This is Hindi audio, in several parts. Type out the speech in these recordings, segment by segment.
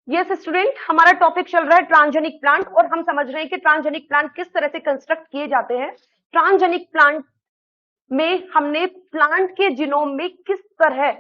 यस स्टूडेंट, हमारा टॉपिक चल रहा है ट्रांसजेनिक प्लांट और हम समझ रहे हैं कि ट्रांसजेनिक प्लांट किस तरह से कंस्ट्रक्ट किए जाते हैं। ट्रांसजेनिक प्लांट में हमने प्लांट के जीनोम में किस तरह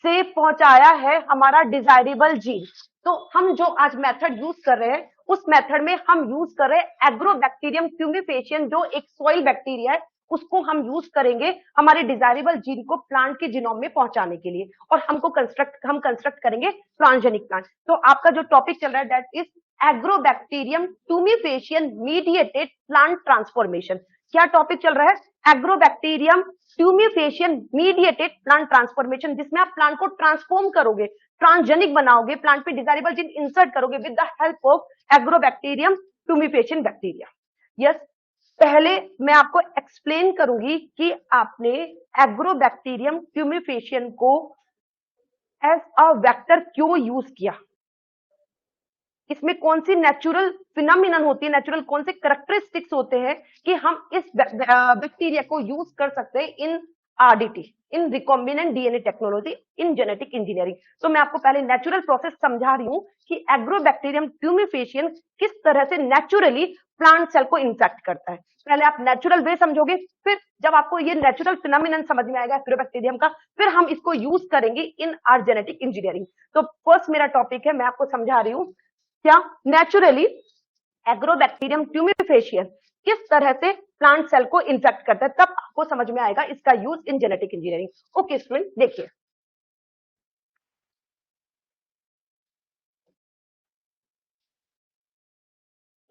से पहुंचाया है हमारा डिजायरेबल जीन। तो हम जो आज मेथड यूज कर रहे हैं उस मेथड में हम यूज कर रहे हैं एग्रोबैक्टीरियम ट्यूमिफेशियन, जो एक सॉइल बैक्टीरिया है, उसको हम यूज करेंगे हमारे डिजायरेबल जीन को प्लांट के जीनोम में पहुंचाने के लिए। और हम कंस्ट्रक्ट करेंगे ट्रांसजेनिक प्लांट। तो आपका जो टॉपिक चल रहा है that is agrobacterium tumefaciens mediated plant transformation. क्या टॉपिक चल रहा है? Agrobacterium tumefaciens mediated plant transformation, जिसमें आप प्लांट को ट्रांसफॉर्म करोगे, ट्रांसजेनिक बनाओगे, प्लांट पे डिजायरेबल जीन इंसर्ट करोगे with the help of agrobacterium tumefaciens bacteria. Yes, पहले मैं आपको एक्सप्लेन करूंगी कि आपने एग्रोबैक्टीरियम ट्यूमिफेशियन को एज अ वेक्टर क्यों यूज किया, इसमें कौन सी नेचुरल फिनोमिनन होती है, नेचुरल कौन से करेक्टरिस्टिक्स होते हैं कि हम इस बैक्टीरिया को यूज कर सकते हैं in RDT, in recombinant DNA technology, in genetic engineering. तो मैं आपको पहले नेचुरल प्रोसेस समझा रही हूं कि एग्रोबैक्टीरियम ट्यूमिफेशियन किस तरह से नेचुरली प्लांट सेल को इंफेक्ट करता है। पहले आप नेचुरल वे समझोगे, फिर जब आपको ये नेचुरल फिनोमिनन समझ में आएगा एग्रोबैक्टीरियम का, फिर हम इसको यूज करेंगे इन आर जेनेटिक इंजीनियरिंग। तो फर्स्ट मेरा टॉपिक है, मैं आपको समझा रही हूं क्या नेचुरली एग्रोबैक्टीरियम ट्यूमिफेशियन किस तरह से प्लांट सेल को इंफेक्ट करता है, तब आपको समझ में आएगा इसका use in genetic engineering. Okay student, देखिए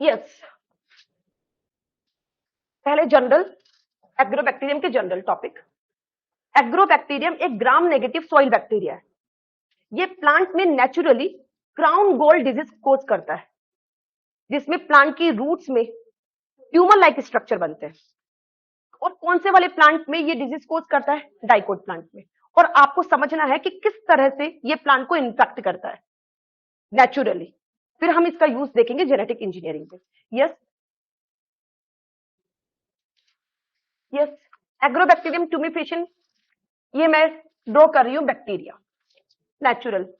यस, पहले जनरल एग्रोबैक्टीरियम के जनरल टॉपिक। एग्रोबैक्टीरियम एक ग्राम नेगेटिव सॉइल बैक्टीरिया है। ये प्लांट में naturally crown gold disease cause करता है, जिसमें प्लांट की रूट्स में ट्यूमर लाइक स्ट्रक्चर बनते हैं। और कौन से वाले प्लांट में ये डिजीज कोज करता है? डाइकोट प्लांट में। और आपको समझना है कि किस तरह से ये प्लांट को इन्फेक्ट करता है नेचुरली। फिर हम इसका यूज देखेंगे जेनेटिक इंजीनियरिंग में। यस यस, एग्रोबैक्टीरियम ट्यूमिफेशियन, ये मैं ड्रॉ कर रही हूं बैक्टीरिया नेचुरल।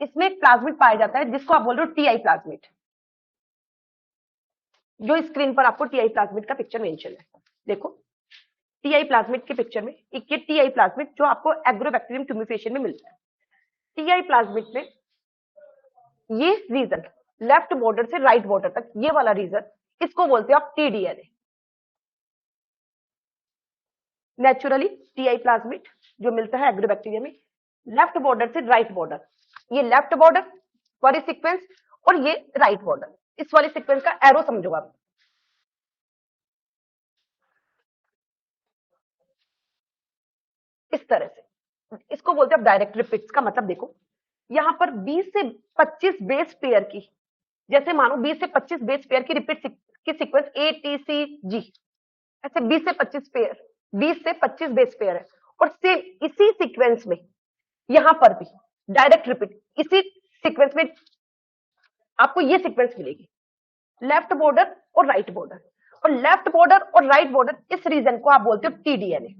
इसमें एक प्लाज्मिड पाया जाता है जिसको आप बोल रहे हो टीआई प्लाज्मिड, जो स्क्रीन पर आपको टीआई प्लाज्मिड का पिक्चर मेंशन है। देखो टीआई प्लाज्मिड के पिक्चर में एक ये टीआई प्लाज्मिड जो आपको एग्रोबैक्टीरियम ट्यूमिफेशियन में मिलता है। टीआई प्लाज्मिड में ये रीजन लेफ्ट बॉर्डर से राइट बॉर्डर तक, ये वाला रीजन, इसको बोलते हो आप टीडीएनए। नेचुरली टीआई प्लाज्मिड जो मिलता है एग्रोबैक्टीरिया में, लेफ्ट बॉर्डर से राइट बॉर्डर, ये लेफ्ट बॉर्डर वाली सीक्वेंस और ये राइट बॉर्डर, इस वाली सीक्वेंस का एरो समझो आप। इस तरह से इसको बोलते हैं आप डायरेक्ट रिपीट्स। का मतलब देखो यहां पर 20 से 25 बेस पेयर की, जैसे मानो 20 से 25 बेस पेयर की रिपीट की सीक्वेंस ए टी सी जी, ऐसे 20 से 25 पेयर, 20 से 25 बेस पेयर है। और सेम इसी सीक्वेंस में यहां पर भी डायरेक्ट रिपीट, इसी सीक्वेंस में आपको ये सीक्वेंस मिलेगी, लेफ्ट बॉर्डर और राइट बॉर्डर। और लेफ्ट बॉर्डर और राइट बॉर्डर, इस रीजन को आप बोलते हो टीडीएनए।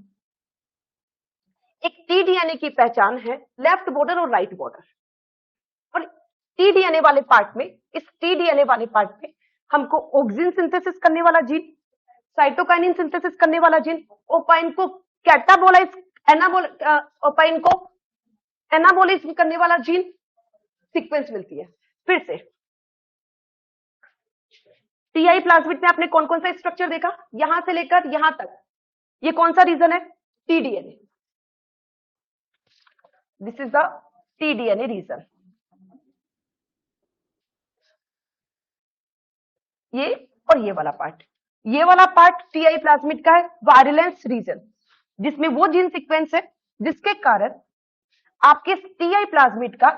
एक टीडीएनए की पहचान है लेफ्ट बॉर्डर और राइट बॉर्डर। और टीडीएनए वाले पार्ट में, इस टीडीएनए वाले पार्ट में हमको ऑक्सिन सिंथेसिस करने वाला जीन, साइटोकाइनिन सिंथेसिस करने वाला जीन, ओपाइन को कैटाबोलाइज, ओपाइन को एनाबोलिज्म करने वाला जीन सीक्वेंस मिलती है। फिर से टीआई प्लाज्मिड में आपने कौन कौन सा स्ट्रक्चर देखा, यहां से लेकर यहां तक, ये कौन सा रीजन है? TDNA. This is the TDNA region. ये और ये वाला पार्ट, ये वाला पार्ट टीआई प्लाज्मिड का है वायलेंस रीजन, जिसमें वो जीन सीक्वेंस है जिसके कारण आपके टीआई प्लाज्मिड का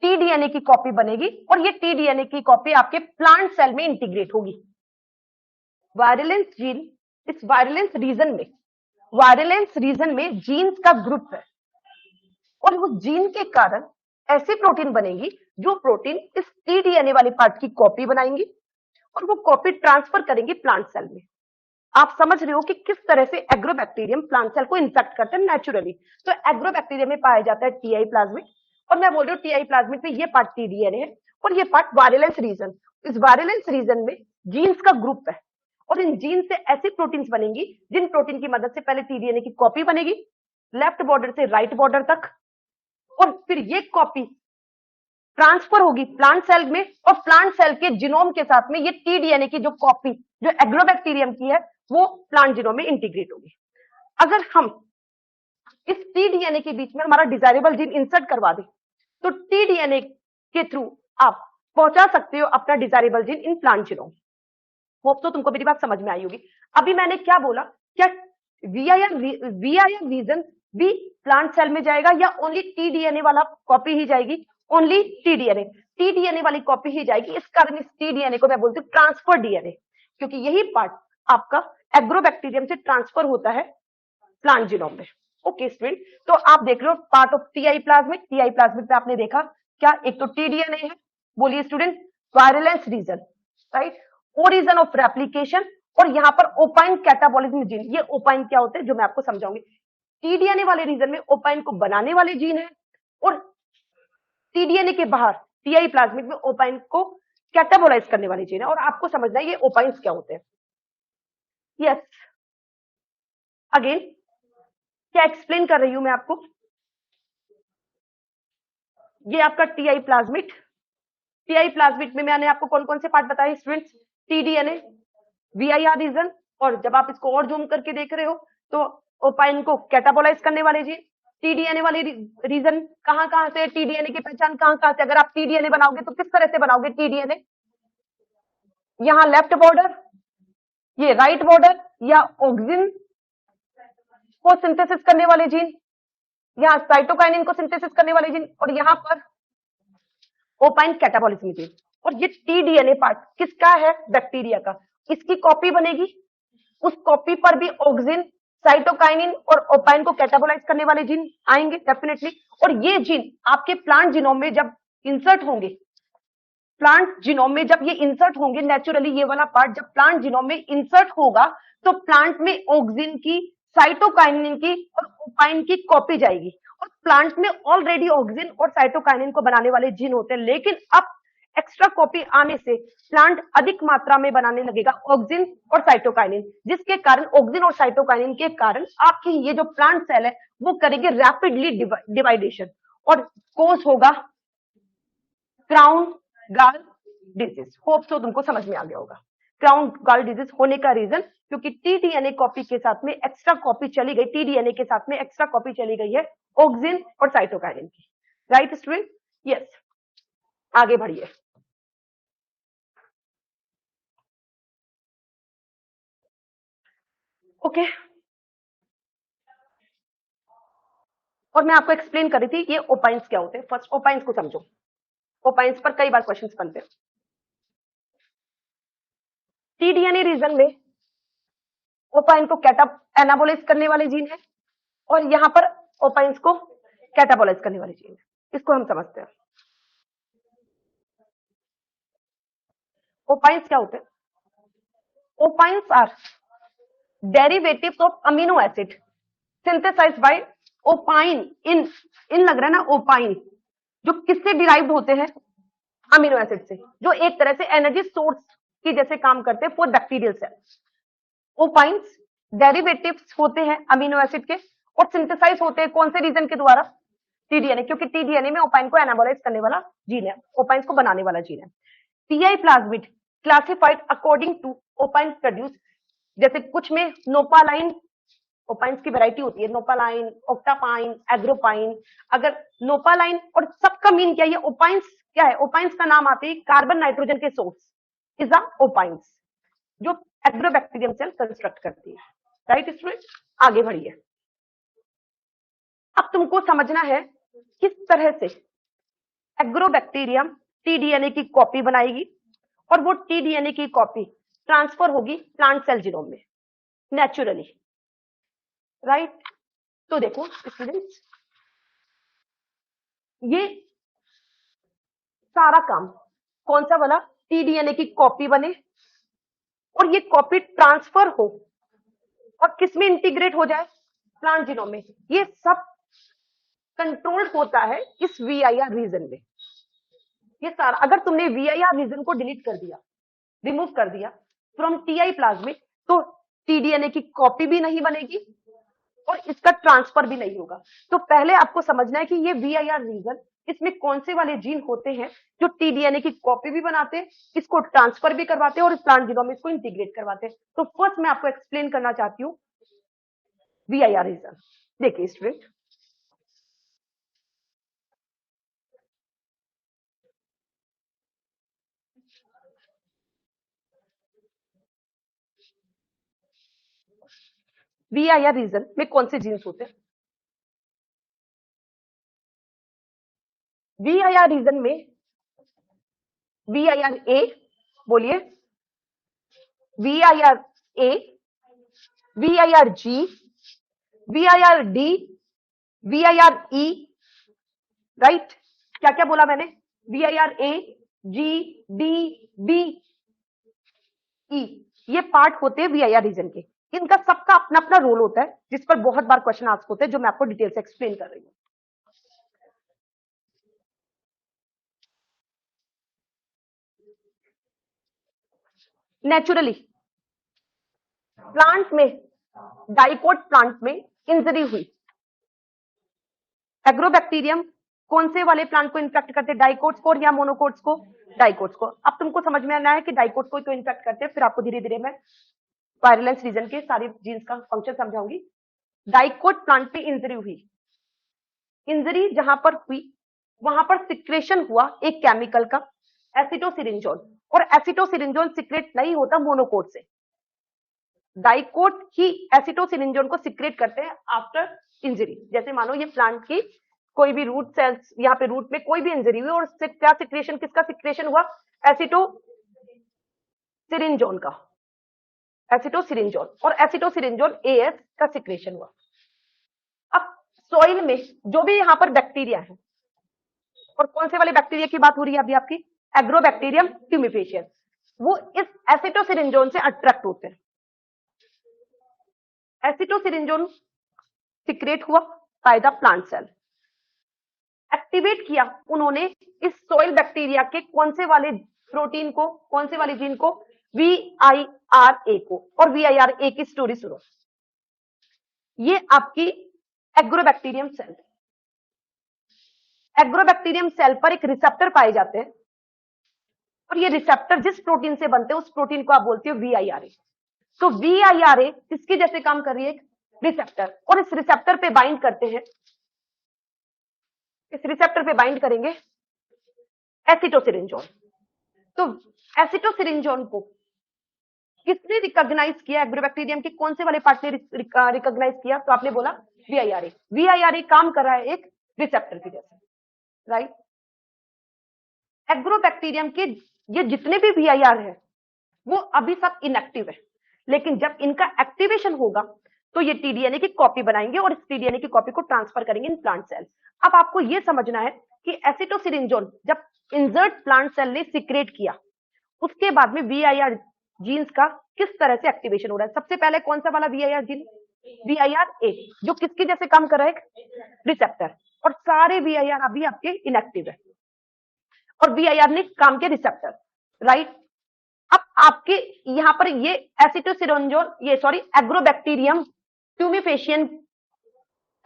टीडीएनए की कॉपी बनेगी और ये टीडीएनए की कॉपी आपके प्लांट सेल में इंटीग्रेट होगी। वायलेंस जीन, इस वायलेंस रीजन में, वायलेंस रीजन में जीन्स का ग्रुप है और उस जीन के कारण ऐसी प्रोटीन बनेगी जो प्रोटीन इस टीडीएनए वाली पार्ट की कॉपी बनाएंगी और वो कॉपी ट्रांसफर करेंगी प्लांट सेल में। आप समझ रहे हो कि किस तरह से एग्रोबैक्टीरियम प्लांट सेल को इंफेक्ट करते हैं नेचुरली। तो एग्रोबैक्टीरियम में पाया जाता है टीआई प्लाज्मिड और मैं बोल रही हूँ टीआई प्लाज्मिड में ये पार्ट टीडीएनए है और ये पार्ट वायलेंस रीजन। इस वायलेंस रीजन में जीन्स का ग्रुप है और इन जीन से ऐसी प्रोटीन्स बनेंगी जिन प्रोटीन की मदद से पहले टीडीएनए की कॉपी बनेगी लेफ्ट बॉर्डर से राइट बॉर्डर तक, और फिर ये कॉपी ट्रांसफर होगी प्लांट सेल में और प्लांट सेल के जीनोम के साथ में ये टीडीएनए की जो कॉपी जो एग्रोबैक्टीरियम की है वो प्लांट जीनोम में इंटीग्रेट होगी। अगर हम इस टीडीएनए के बीच में हमारा डिजायरेबल जीन इंसर्ट करवा दें तो टीडीएनए के थ्रू आप पहुंचा सकते हो अपना desirable gene in plant genome. Hope तो तुमको मेरी बात समझ में आई होगी। अभी मैंने क्या बोला, क्या वीआईआर रीजन भी प्लांट सेल में जाएगा या ओनली टीडीएनए वाला कॉपी ही जाएगी? ओनली टीडीएनए वाली कॉपी ही जाएगी। इस कारण इस टीडीएनए को मैं बोलती हूँ ट्रांसफर डीएनए, क्योंकि यही पार्ट आपका एग्रोबैक्टीरियम से ट्रांसफर होता है प्लांट जीनोम में। ओके स्टूडेंट, तो आप देख रहे हो part of Ti plasmid. Ti plasmid में आपने देखा क्या, एक तो टीडीएनए है, बोलिए student, virulence region, right, origin of replication, और यहां पर ओपाइन कैटाबॉलिज्म जीन। ये ओपाइन क्या होते हैं जो मैं आपको समझाऊंगी। टीडीएनए वाले रीजन में ओपाइन को बनाने वाले जीन है और टीडीएनए के बाहर टीआई प्लाज्मिड में ओपाइन को कैटाबोलाइज करने वाले जीन है, और आपको समझना है ये ओपाइन्स क्या होते हैं। यस, अगेन क्या एक्सप्लेन कर रही हूं मैं आपको, ये आपका टीआई प्लाज्मिड। टीआई प्लाज्मिड में मैंने आपको कौन कौन से पार्ट बताए स्टूडेंट्स, टीडीएनए, वीआईआर रीजन, और जब आप इसको और जूम करके देख रहे हो तो ओपाइन को कैटाबोलाइज करने वाले जीन। टीडीएनए वाले रीजन कहां से, टीडीएनए की पहचान कहां से, अगर आप टीडीएनए बनाओगे तो किस तरह से बनाओगे टीडीएनए, यहां लेफ्ट बॉर्डर, ये राइट बॉर्डर, या ऑक्सिन को सिंथेसिस करने वाले जीन, यहाँ साइटोकाइनिन को सिंथेसिस करने वाले जीन, और यहाँ पर ओपाइन कैटाबॉलिज्म जीन। और ये टीडीएनए पार्ट किसका है, बैक्टीरिया का, इसकी कॉपी बनेगी, उस कॉपी पर भी ऑक्सिन, साइटोकाइनिन और ओपाइन को कैटाबोलाइज करने वाले जीन आएंगे डेफिनेटली। और ये जीन आपके प्लांट जीनोम में जब इंसर्ट होंगे, प्लांट जीनोम में जब ये इंसर्ट होंगे, नेचुरली ये वाला पार्ट जब प्लांट जीनोम में इंसर्ट होगा तो प्लांट में ऑक्सिन की, साइटोकाइनिन की और ओपाइन की कॉपी जाएगी। और प्लांट में ऑलरेडी ऑक्सिन और साइटोकाइनिन को बनाने वाले जीन होते हैं, लेकिन अब एक्स्ट्रा कॉपी आने से प्लांट अधिक मात्रा में बनाने लगेगा ऑक्सिन और साइटोकाइनिन, जिसके कारण ऑक्सिन और साइटोकाइनिन के कारण आपकी ये जो प्लांट सेल है वो करेगी रैपिडली डिवाइडेशन और कोज होगा क्राउन गाल डिजीज। होप सो तुमको समझ में आ गया होगा। क्राउन गाल डिजीज होने का रीजन क्योंकि टीडीएनए कॉपी के साथ में एक्स्ट्रा कॉपी चली गई, टीडीएनए के साथ में एक्स्ट्रा कॉपी चली गई है ऑक्सिन और साइटोकाइनिन की। राइट स्टूडेंट, यस, आगे बढ़िए। ओके, और मैं आपको एक्सप्लेन कर रही थी ये ओपाइंस क्या होते हैं। फर्स्ट ओपाइंस को समझो, ओपाइंस पर कई बार क्वेश्चंस बनते हैं। टीडीएनए रीजन में ओपाइन को एनाबोलाइज करने वाले जीन है और यहां पर ओपाइंस को कैटाबोलाइज करने वाले जीन है, इसको हम समझते हैं। ओपाइंस क्या होते हैं, opines are derivatives of amino acid synthesised by opine. इन लग रहा है ना, ओपाइन जो किससे डिराइव्ड होते हैं, अमीनो एसिड से, जो एक तरह से एनर्जी सोर्स की जैसे काम करते हैं फॉर बैक्टीरियल सेल्स। ओपाइंस डेरिवेटिव्स होते हैं अमीनो एसिड के और सिंथेसाइज होते हैं कौन से रीजन के द्वारा, टीडीएनए, क्योंकि टीडीएनए में ओपाइन को एनाबोलाइज करने वाला जीन है, ओपाइंस को बनाने वाला जीन है। Ti plasmid classified according to opine produce, जैसे कुछ में नोपालाइन, ओपाइंस की वैरायटी होती है, नोपालाइन, ऑक्टापाइन, एग्रोपाइन। अगर नोपालाइन और सबका मीन क्या है, ओपाइंस क्या है, ओपाइंस का नाम आते ही कार्बन नाइट्रोजन के सोर्स इज द ओपाइंस, जो एग्रोबैक्टीरियम सेल कंस्ट्रक्ट करती है। राइट स्टूडेंट, आगे बढ़िए। अब तुमको समझना है किस तरह से एग्रोबैक्टीरियम टीडीएनए की कॉपी बनाएगी और वो टीडीएनए की कॉपी ट्रांसफर होगी प्लांट सेल जीनोम में नेचुरली। राइट, तो देखो स्टूडेंट्स, ये सारा काम कौन सा वाला, टीडीएनए की कॉपी बने और ये कॉपी ट्रांसफर हो और किसमें इंटीग्रेट हो जाए, प्लांट जीनोम में। ये सब कंट्रोल्ड होता है इस VIR रीजन में। ये सारा, अगर तुमने VIR रीजन को डिलीट कर दिया, रिमूव कर दिया फ्रॉम TI प्लाज्मिड, तो TDNA की कॉपी भी नहीं बनेगी और इसका ट्रांसफर भी नहीं होगा। तो पहले आपको समझना है कि ये VIR रीजन, इसमें कौन से वाले जीन होते हैं जो TDNA की कॉपी भी बनाते हैं, इसको ट्रांसफर भी करवाते हैं और प्लांट जीनोम में इसको इंटीग्रेट करवाते हैं। तो फर्स्ट मैं आपको एक्सप्लेन करना चाहती हूँ VIR रीजन। देखिए स्टूडेंट, VIR रीजन में कौन से जीन्स होते हैं? VIR रीजन में VIR ए, बोलिए, VIR ए, VIR जी, VIR डी, VIR ई, राइट? क्या क्या बोला मैंने? VIR ए, जी, डी, बी, ई, ये पार्ट होते हैं VIR रीजन के। इनका सबका अपना अपना रोल होता है, जिस पर बहुत बार क्वेश्चन आस्क होते हैं, जो मैं आपको डिटेल से एक्सप्लेन कर रही हूँ। नेचुरली प्लांट में, डाइकोट प्लांट में इंजरी हुई, एग्रोबैक्टीरियम कौन से वाले प्लांट को इन्फेक्ट करते हैं? डाइकोट्स को या मोनोकोट्स को? डाइकोट्स को। अब तुमको समझ में आना है कि डाइकोट को क्यों इन्फेक्ट करते हैं, फिर आपको धीरे धीरे मैं वायरलेंस रीजन के सारे जीन्स का फंक्शन समझाऊंगी। डाइकोट प्लांट पे इंजरी हुई, इंजरी जहां पर हुई वहां पर सिक्रेशन हुआ एक केमिकल का, एसिटोसिरिंजोल, और एसिटोसिरिंजोल सिक्रेट नहीं होता मोनोकोट से, डाइकोट ही एसिटोसिरिंजोल को सिक्रेट करते हैं आफ्टर इंजरी। जैसे मानो ये प्लांट की कोई भी रूट सेल्स, यहाँ पे रूट में कोई भी इंजरी हुई और उससे क्या सिक्रेशन, किसका सिक्रेशन हुआ? एसिटोसिरिंजोल का, एसिटोसिरिंजोल, और एसिटोसिरिंजोल AS का सिक्रेशन हुआ। अब सॉइल में जो भी यहाँ पर बैक्टीरिया है, और कौन से वाले बैक्टीरिया की बात हो रही है अभी आपकी? एग्रोबैक्टीरियम ट्यूमिफेशियस, वो इस एसिटोसिरिंजोल से अट्रैक्ट होते हैं। एसिटोसिरिंजोल सिक्रेट हुआ by the plant cell, activate किया उन्होंने इस सॉइल बैक्टीरिया के कौन से वाले प्रोटीन को, कौन से वाले जीन को? VIRA को। और VIRA की स्टोरी सुनो, ये आपकी एग्रोबैक्टीरियम सेल, एग्रोबैक्टीरियम सेल पर एक रिसेप्टर पाए जाते हैं, और ये रिसेप्टर जिस प्रोटीन से बनते हैं उस प्रोटीन को आप बोलते हो VIRA। तो VIRA किसके जैसे काम कर रही है? रिसेप्टर, और इस रिसेप्टर पे बाइंड करते हैं, इस रिसेप्टर पे बाइंड करेंगे एसिटोसिरिंजोल। तो एसिटोसिरिंजोल को किसने रिकॉग्नाइज किया? एग्रोबैक्टीरियम के कौन से वाले पार्ट ने रिकॉग्नाइज किया? तो आपने बोला VIRA। VIRA काम कर रहा है एक रिसेप्टर की जैसे, राइट? एग्रोबैक्टीरियम के ये जितने भी VIR है वो अभी सब इनएक्टिव है, लेकिन जब इनका एक्टिवेशन होगा तो ये TDNA की कॉपी बनाएंगे और इस TDNA की कॉपी को ट्रांसफर करेंगे इन प्लांट सेल। अब आपको ये समझना है कि एसिटोसिरिंजोल जब इंजर्ट प्लांट सेल ने सिक्रेट किया, उसके बाद में VIR जीन्स का किस तरह से एक्टिवेशन हो रहा है? सबसे पहले कौन सा वाला VIR जीन? VIRA, जो किसके जैसे काम कर रहा है? रिसेप्टर, और सारे VIR अभी आपके इनएक्टिव है, और VIR ने काम किया रिसेप्टर, राइट? अब आपके यहां पर ये एसिटोसिरिंजोल, ये सॉरी एग्रोबैक्टीरियम ट्यूमिफेशियन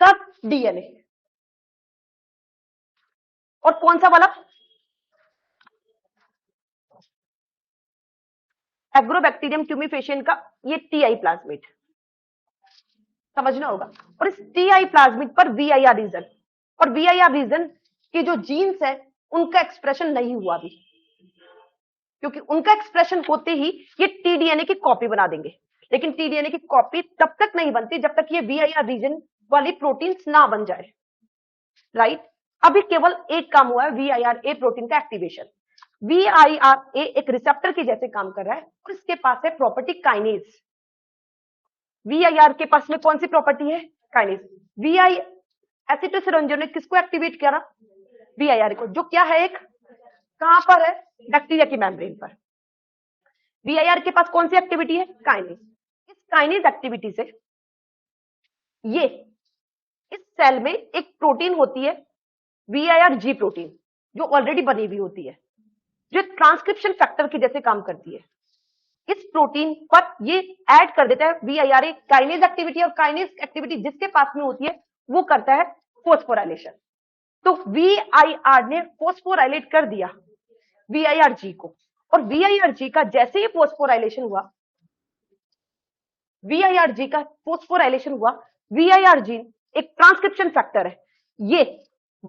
का DNA, और कौन सा वाला? एग्रोबैक्टीरियम ट्यूमिफेशियन का ये TI प्लाज्मिड, समझना होगा। और इस TI प्लाज्मिड पर VIR रीजन, और VIR रीजन के जो जीन्स है उनका एक्सप्रेशन नहीं हुआ अभी, क्योंकि उनका एक्सप्रेशन होते ही ये TDNA की कॉपी बना देंगे, लेकिन TDNA की कॉपी तब तक नहीं बनती जब तक ये VIR रीजन वाली प्रोटीन्स ना बन जाए, राइट? अभी केवल एक काम हुआ है, VIRA प्रोटीन का एक्टिवेशन। VIRA एक रिसेप्टर के जैसे काम कर रहा है और इसके पास है प्रॉपर्टी काइनेज। VIR के पास में कौन सी प्रॉपर्टी है? काइनेज। VI एसिटोसिरिंजोल ने किसको एक्टिवेट किया? VIR को, जो क्या है? एक कहां पर है? बैक्टीरिया की मेम्ब्रेन पर। VIR के पास कौन सी एक्टिविटी है? काइनेज। इस काइनेज एक्टिविटी से ये इस सेल में एक प्रोटीन होती है VIRG प्रोटीन, जो ऑलरेडी बनी हुई होती है, जो ट्रांसक्रिप्शन फैक्टर की जैसे काम करती है। इस प्रोटीन पर ये ऐड कर देता है VIRA, काइनेज एक्टिविटी, और काइनेज एक्टिविटी जिसके पास में होती है वो करता है फोस्फोराइलेशन। तो VIR ने फोस्फोराइलेट कर दिया VIRG को, और VIRG का जैसे ही फोस्फोराइलेशन हुआ, VIRG का फोस्फोराइलेशन हुआ, VIRG एक ट्रांसक्रिप्शन फैक्टर है, ये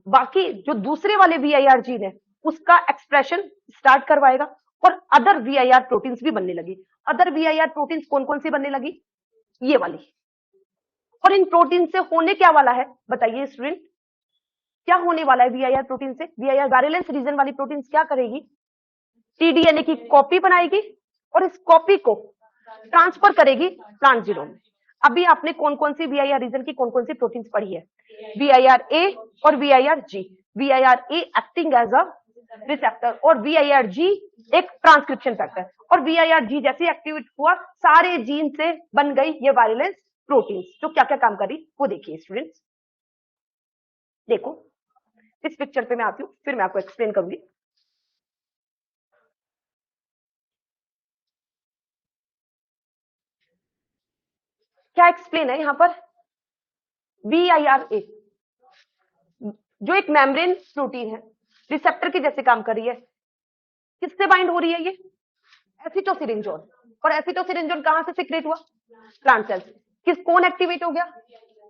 बाकी जो दूसरे वाले VIRG है उसका एक्सप्रेशन स्टार्ट करवाएगा, और अदर VIR प्रोटीन्स भी बनने लगी। अदर VIR प्रोटीन्स कौन कौन सी बनने लगी? ये वाली। और इन प्रोटीन से होने क्या वाला है बताइए स्टूडेंट, क्या होने वाला है VIR प्रोटीन से? VIR वायलेंस रीजन वाली प्रोटीन क्या करेगी? TDNA की कॉपी बनाएगी, और इस कॉपी को ट्रांसफर करेगी प्लांट जीनोम में। अभी आपने कौन कौन सी VIR रीजन की कौन कौन सी प्रोटीन्स पढ़ी है? VIRA और VIRG। VIRA acting as a receptor, और VIRG एक ट्रांसक्रिप्शन फैक्टर, और VIRG जैसे एक्टिवेट हुआ सारे जीन से बन गई ये वायलेंस प्रोटीन्स, जो क्या क्या काम करी वो देखिए स्टूडेंट्स। देखो इस पिक्चर पे मैं आती हूँ, फिर मैं आपको एक्सप्लेन करूंगी। क्या एक्सप्लेन है यहाँ पर? VIRA जो एक मेम्ब्रेन प्रोटीन है, रिसेप्टर की जैसे काम कर रही है। किससे बाइंड हो रही है? ये एसिटोसिरिंजोन। और एसिटोसिरिंजोन कहां से सीक्रेट हुआ? Plant cells. कौन एक्टिवेट हो गया?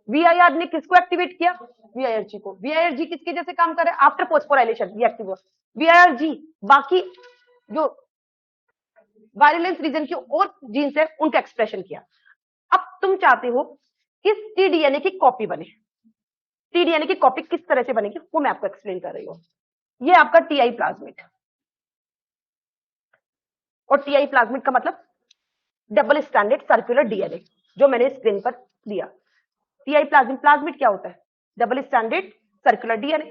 VIR ने किसको एक्टिवेट किया? VIRG को। VIRG किसके जैसे काम कर रहा है? आफ्टर फोस्फोराइलेशन ये एक्टिव हुआ। VIRG बाकी जो वायलेंस रीजन की और जीन्स है उनका एक्सप्रेशन किया। अब तुम चाहते हो इस TDNA की कॉपी बने। TDNA की कॉपी किस तरह से बनेगी वो मैं आपको एक्सप्लेन कर रही हूँ। ये आपका TI प्लाज्मिड, और TI प्लाज्मिड का मतलब डबल स्टैंडर्ड सर्कुलर DNA, जो मैंने स्क्रीन पर दिया। TI प्लाज्मिड क्या होता है? डबल स्टैंडर्ड सर्कुलर DNA,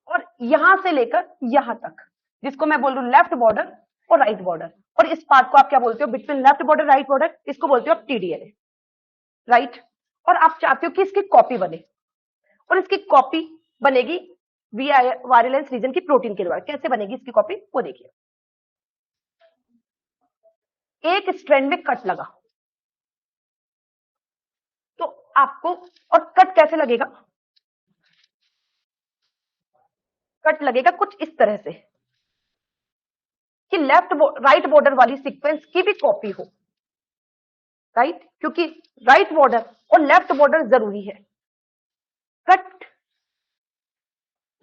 और यहां से लेकर यहां तक, जिसको मैं बोल रही हूँ लेफ्ट बॉर्डर और राइट बॉर्डर, और इस पार्ट को आप क्या बोलते हो? Between left border right border, इसको बोलते हो आप TDNA, राइट। और आप चाहते हो कि इसकी कॉपी बने, और इसकी कॉपी बनेगी वायलेंस रीजन की प्रोटीन के द्वारा। कैसे बनेगी इसकी कॉपी वो देखिए। एक स्ट्रैंड में कट लगा तो आपको, और कट कैसे लगेगा? कट लगेगा कुछ इस तरह से कि लेफ्ट राइट बॉर्डर वाली सीक्वेंस की भी कॉपी हो, राइट, क्योंकि राइट बॉर्डर और लेफ्ट बॉर्डर जरूरी है। कट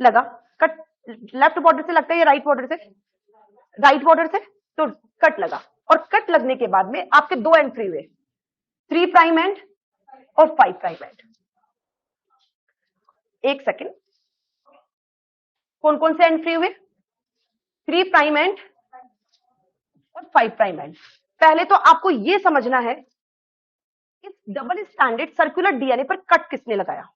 लगा, कट लेफ्ट बॉर्डर से लगता है या राइट बॉर्डर से? राइट बॉर्डर से। तो कट लगा, और कट लगने के बाद में आपके दो एंड फ्री हुए, 3 प्राइम एंड और 5 प्राइम एंड। एक सेकेंड, कौन कौन से एंड फ्री हुए? 3 प्राइम एंड और 5 प्राइम एंड। पहले तो आपको यह समझना है इस डबल स्टैंडर्ड सर्कुलर DNA पर कट किसने लगाया।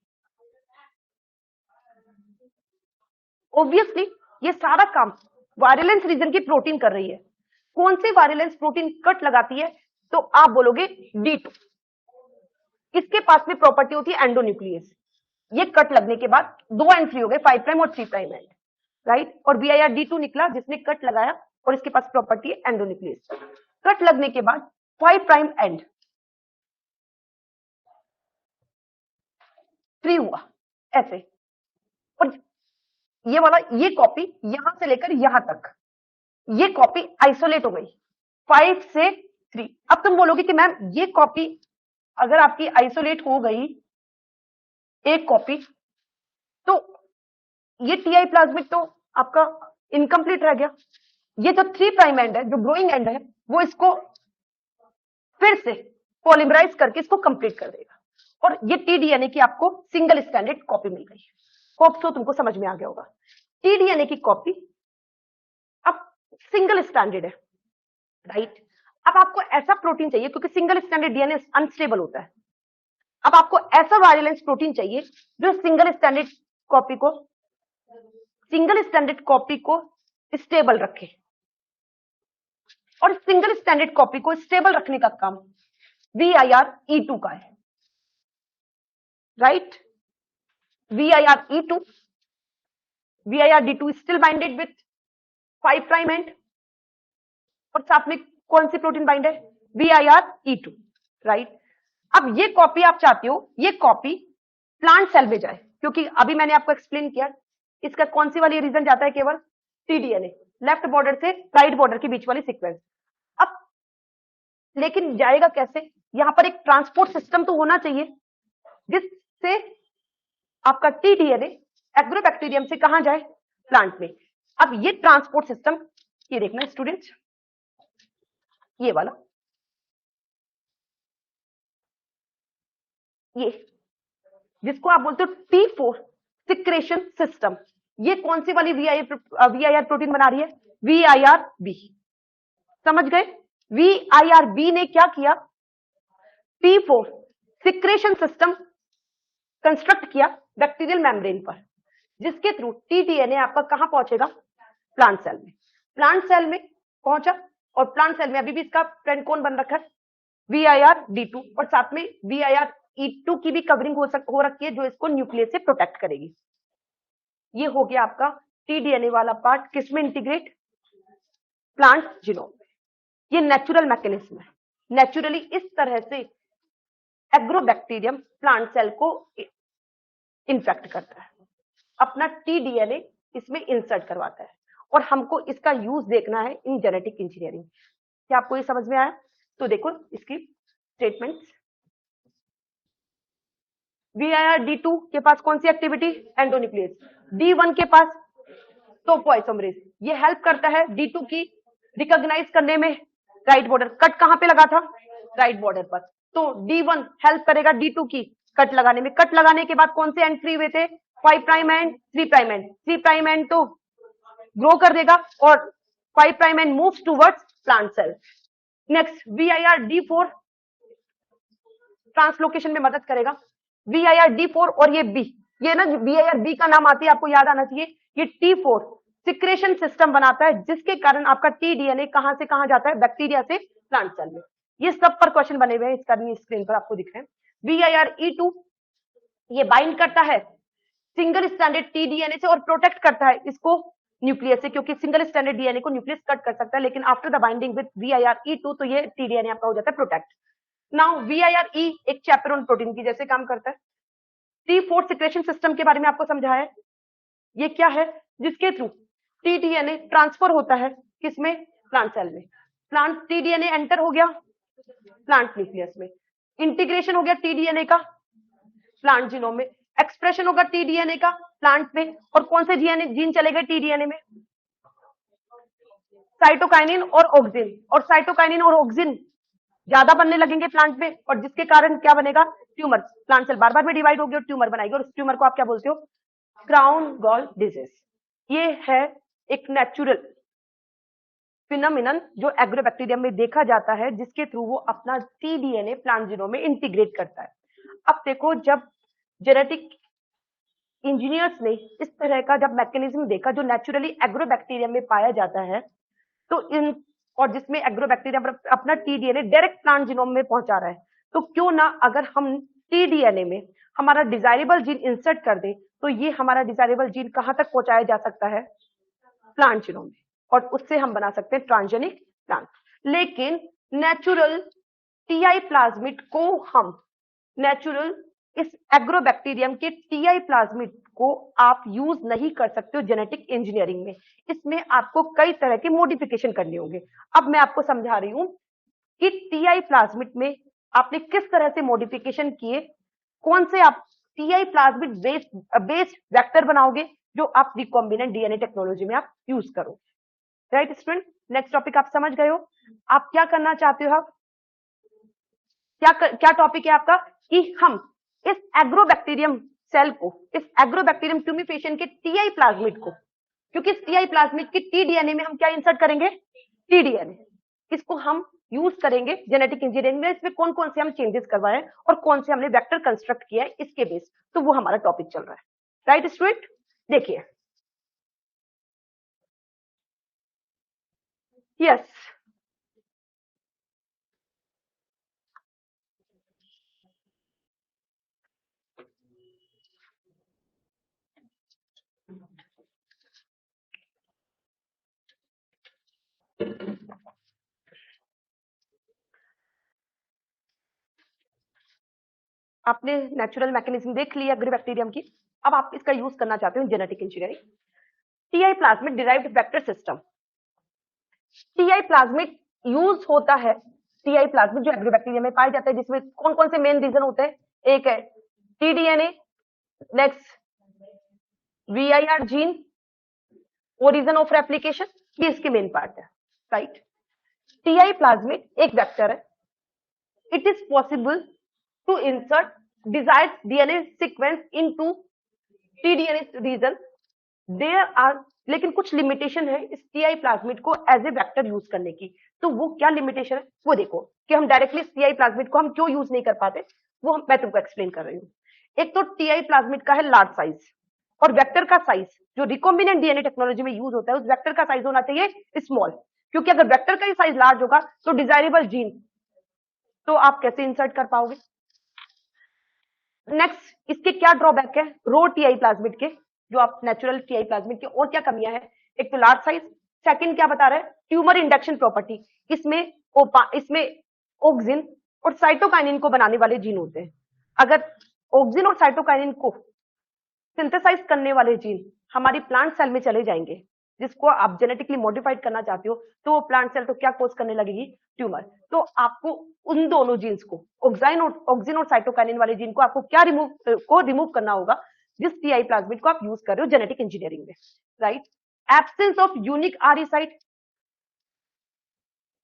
ऑब्वियसली ये सारा काम वायलेंस रीजन की प्रोटीन कर रही है। कौन सी वायलेंस प्रोटीन कट लगाती है? तो आप बोलोगे D2। इसके पास में प्रॉपर्टी होती है एंडोन्यूक्लियस। ये कट लगने के बाद दो एंड फ्री हो गए, 5 प्राइम और 3 प्राइम एंड, राइट। और VIR D2 निकला जिसने कट लगाया, और इसके पास प्रॉपर्टी है एंडोन्यूक्लियस। कट लगने के बाद 5 प्राइम एंड फ्री हुआ ऐसे, और ये वाला ये कॉपी यहां से लेकर यहां तक, ये कॉपी आइसोलेट हो गई 5 से 3। अब तुम बोलोगे कि मैम ये कॉपी अगर आपकी आइसोलेट हो गई एक कॉपी, तो ये TI प्लाज्मिड तो आपका इनकम्प्लीट रह गया। ये जो 3 प्राइम एंड है, जो ग्रोइंग एंड है, वो इसको फिर से पॉलीमराइज करके इसको कंप्लीट कर देगा, और ये TDNA की आपको सिंगल स्टैंडर्ड कॉपी मिल गई। होप सो तुमको समझ में आ गया होगा। TDNA की कॉपी अब सिंगल स्टैंडर्ड है, राइट। अब आपको ऐसा प्रोटीन चाहिए, क्योंकि सिंगल स्टैंडर्ड DNA अनस्टेबल होता है। अब आपको ऐसा वायलेंस प्रोटीन चाहिए जो सिंगल स्टैंडर्ड कॉपी को स्टेबल रखे, और सिंगल स्टैंडर्ड कॉपी को स्टेबल रखने का काम VIR E2 का है, right. VIR-E2, VIR-D2 still binded with 5 prime and, और साथ में कौन सी प्रोटीन बाइंड है? VIR-E2, right. अब ये कॉपी आप चाहते हो, ये कॉपी प्लांट सेल में जाए, क्योंकि अभी मैंने आपको एक्सप्लेन किया इसका कौन सी वाली रीजन जाता है, केवल TDNA, लेफ्ट बॉर्डर से राइट बॉर्डर के बीच वाली सीक्वेंस। अब लेकिन जाएगा कैसे? यहां पर एक ट्रांसपोर्ट सिस्टम तो होना चाहिए जिससे आपका TDNA एग्रोबैक्टीरियम से कहां जाए? प्लांट में। अब ये ट्रांसपोर्ट सिस्टम, ये देखना स्टूडेंट्स, ये वाला, ये जिसको आप बोलते हो T4 सिक्रेशन सिस्टम, ये कौन सी वाली VIR प्रोटीन बना रही है? VIRB। समझ गए? VIRB ने क्या किया? T4 सिक्रेशन सिस्टम कंस्ट्रक्ट किया बैक्टीरियल मेम्ब्रेन पर, जिसके थ्रू TDNA आपका कहां पहुंचेगा? प्लांट सेल में। प्लांट सेल में पहुंचा, और प्लांट सेल में अभी भी इसका फ्रेंड कौन बन रखा है? VIR-D2, और साथ में VIR-E2 की भी कवरिंग हो रखी है, जो इसको न्यूक्लियस से प्रोटेक्ट करेगी। ये हो गया आपका TDNA वाला पार्ट, किसमें इंटीग्रेट? प्लांट जीनोम में। ये नेचुरल मैकेनिज्म है। नेचुरली इस तरह से एग्रोबैक्टीरियम प्लांट सेल को इन्फेक्ट करता है, अपना TDNA इसमें इंसर्ट करवाता है, और हमको इसका यूज देखना है इन जेनेटिक इंजीनियरिंग। क्या आपको ये समझ में आया? तो देखो इसकी स्टेटमेंट्स। VIR-D2 के पास कौन सी एक्टिविटी? एंडोन्यूक्लियस। D1 के पास टोपोआइसोमरेज, ये हेल्प करता है D2 की रिकॉग्नाइज करने में। राइट बॉर्डर कट कहां पे लगा था? राइट बॉर्डर पर। तो D1 हेल्प करेगा D2 की कट लगाने में। कट लगाने के बाद कौन से एंड फ्री हुए थे? 5 prime end 3 prime end. 3 prime end तो ग्रो कर देगा, और 5 prime end moves towards plant cell. Next VIR-D4 translocation में मदद करेगा। VIR-D4 और ये B, ये ना VIR-B का नाम आती है, आपको याद आना चाहिए। ये T4 सिक्रेशन सिस्टम बनाता है, जिसके कारण आपका TDNA कहां से कहां जाता है? बैक्टीरिया से प्लांट सेल में। ये सब पर क्वेश्चन बने हुए हैं, इसका स्क्रीन पर आपको दिख रहे हैं। VIR-E2 ये बाइंड करता है सिंगल स्टैंडर्ड TDNA से, और प्रोटेक्ट करता है इसको न्यूक्लियस से, क्योंकि सिंगल स्टैंडर्ड DNA को न्यूक्लियस कट कर सकता है, लेकिन after the binding with VIR-E2 तो ये TDNA आपका हो जाता है प्रोटेक्ट। नाउ VIR-E एक चैपेरोन प्रोटीन की जैसे काम करता है। T4 सिक्रेशन सिस्टम के बारे में आपको समझाया है। ये क्या है? जिसके थ्रू TDNA ट्रांसफर होता है किसमें? प्लांट सेल में। प्लांट TDNA एंटर हो गया प्लांट न्यूक्लियस में, इंटीग्रेशन हो गया TDNA का प्लांट जीनोम में, एक्सप्रेशन होगा TDNA का प्लांट में, और कौन से जीन चले गए TDNA में? साइटोकाइनिन और ऑक्सिन। और साइटोकाइनिन और ऑक्सिन ज्यादा बनने लगेंगे प्लांट में, और जिसके कारण क्या बनेगा? ट्यूमर। प्लांट सेल बार बार में डिवाइड होगी और ट्यूमर बनाएगी, और उस ट्यूमर को आप क्या बोलते हो? Crown gall disease. ये है एक नेचुरल फिनोमिनन जो एग्रोबैक्टीरियम में देखा जाता है, जिसके थ्रू वो अपना TDNA प्लांट जीनोम में इंटीग्रेट करता है। अब देखो, जब जेनेटिक इंजीनियर्स ने इस तरह का जब मैकेनिज्म देखा जो नेचुरली एग्रोबैक्टीरियम में पाया जाता है, तो इन और जिसमें एग्रोबैक्टीरियम अपना TDNA डायरेक्ट प्लांट जीनोम में पहुंचा रहा है, तो क्यों ना अगर हम TDNA में हमारा डिजायरेबल जीन इंसर्ट कर दे, तो ये हमारा डिजायरेबल जीन कहां तक पहुंचाया जा सकता है? प्लांट जीनोम में, और उससे हम बना सकते हैं ट्रांसजेनिक प्लांट। लेकिन नेचुरल TI प्लाज्मिड को हम नेचुरल इस एग्रोबैक्टीरियम के TI प्लाज्मिड को आप यूज नहीं कर सकते हो जेनेटिक इंजीनियरिंग में। इसमें आपको कई तरह के मॉडिफिकेशन करने होंगे। अब मैं आपको समझा रही हूं कि TI प्लाज्मिड में आपने किस तरह से मॉडिफिकेशन किए, कौन से आप TI प्लाज्मिड बेस्ड वेक्टर बनाओगे, जो आप रिकॉम्बिनेंट DNA टेक्नोलॉजी में आप यूज करो। राइट स्टूडेंट, नेक्स्ट टॉपिक आप समझ गए हो। आप क्या करना चाहते हो? आप क्या टॉपिक है आपका? कि हम इस एग्रोबैक्टीरियम सेल को, इस एग्रोबैक्टीरियम ट्यूमिफिकेशन के TI प्लाज्मिड को, क्योंकि इस TI प्लाज्मिड के TDNA में हम क्या इंसर्ट करेंगे? TDNA। इसको हम यूज करेंगे जेनेटिक इंजीनियरिंग में। इसमें कौन कौन से हम चेंजेस करवाए और कौन से हमने वेक्टर कंस्ट्रक्ट किया है इसके बेस, तो वो हमारा टॉपिक चल रहा है। राइट स्टूडेंट, देखिए, यस, आपने नेचुरल मैकेनिज्म देख लिया एग्रीबैक्टीरियम की, अब आप इसका यूज करना चाहते हो genetic engineering. TI plasmid derived vector system. TI plasmid use होता है, टीआई प्लाज्मिड जो एग्रीबैक्टीरियम में पाया जाता है, जिसमें कौन कौन से मेन रीजन होते हैं? एक है T DNA, next VIR gene, origin of replication, ये इसके मेन पार्ट है, राइट। टीआई प्लाज्मिड एक वेक्टर है। It is possible to insert desired DNA sequence into T DNA region. There are, लेकिन कुछ लिमिटेशन है इस टीआई प्लाज्मिड को एज ए वेक्टर यूज करने की। तो वो क्या लिमिटेशन है वो देखो, कि हम डायरेक्टली टीआई प्लाज्मिड को हम क्यों यूज नहीं कर पाते, वो मैं तुमको एक्सप्लेन कर रही हूँ। एक तो टीआई प्लाज्मिड का है लार्ज साइज, और वेक्टर का साइज जो रिकॉम्बिनेंट डीएनए टेक्नोलॉजी में यूज होता है, उस वेक्टर का साइज होना चाहिए स्मॉल, क्योंकि अगर वेक्टर का ही साइज लार्ज होगा तो डिजायरेबल जीन तो आप कैसे इंसर्ट कर पाओगे। नेक्स्ट, इसके क्या ड्रॉबैक है रो टीआई प्लाज्मिड के, जो आप नेचुरल टीआई प्लाज्मिड के, और क्या कमियां है? एक तो लार्ज साइज, सेकंड क्या बता रहा है, ट्यूमर इंडक्शन प्रॉपर्टी। इसमें ऑक्सिन और साइटोकाइनिन को बनाने वाले जीन होते हैं। अगर ऑक्सिन और साइटोकाइनिन को सिंथेसाइज करने वाले जीन हमारी प्लांट सेल में चले जाएंगे, जिसको आप जेनेटिकली मॉडिफाइड करना चाहते हो, तो वो प्लांट सेल तो क्या कोज करने लगेगी? ट्यूमर। तो आपको उन दोनों जीन्स को, ऑक्सिन और साइटोकाइनिन वाले जीन को आपको क्या रिमूव करना होगा, जिस टीआई प्लाज्मिड को आप यूज कर रहे हो जेनेटिक इंजीनियरिंग में, right. Absence of unique RE site.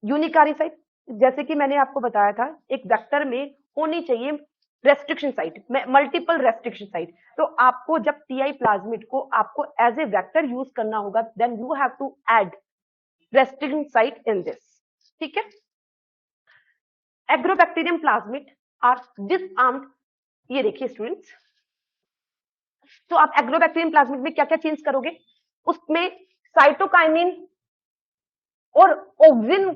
Unique RE site, जैसे कि मैंने आपको बताया था, एक वेक्टर में होनी चाहिए restriction site, multiple restriction site. तो आपको जब टीआई प्लाज्मिड को आपको एज ए वेक्टर यूज करना होगा, then you have to add restriction site in this, ठीक है। Agrobacterium plasmid are disarmed. ये देखिए स्टूडेंट्स, तो आप एग्रोबैक्टीरियम प्लाज्मिड में क्या क्या चेंज करोगे? उसमें साइटोकाइनिन और ऑक्सिन